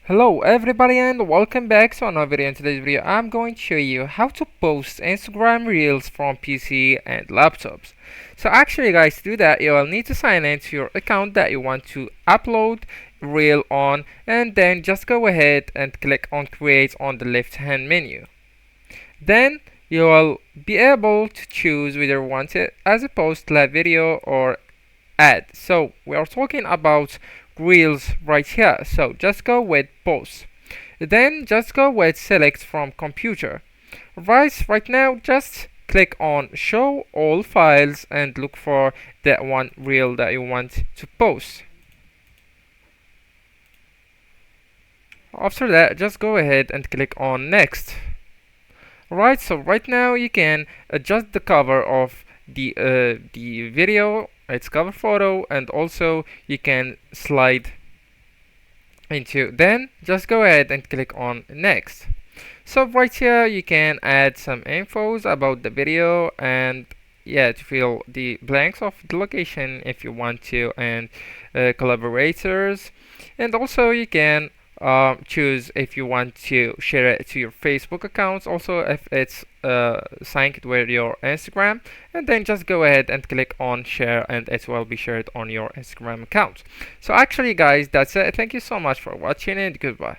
Hello everybody and welcome back to another video. In today's video I'm going to show you how to post Instagram Reels from PC and laptops. So actually guys, to do that you will need to sign in to your account that you want to upload Reel on, and then just go ahead and click on create on the left hand menu. Then you will be able to choose whether you want it as a post, live video or ad. So we are talking about Reels right here, so just go with post, then just go with select from computer. Right now just click on show all files and look for that one reel that you want to post. After that just go ahead and click on next. Right, so right now you can adjust the cover of the video, its cover photo, and also you can slide into. Then just go ahead and click on next. So right here you can add some infos about the video, and yeah, to fill the blanks of the location if you want to, and collaborators, and also you can choose if you want to share it to your Facebook accounts, also if it's synced with your Instagram, and then just go ahead and click on share and it will be shared on your Instagram account. So actually guys, that's it. Thank you so much for watching and goodbye.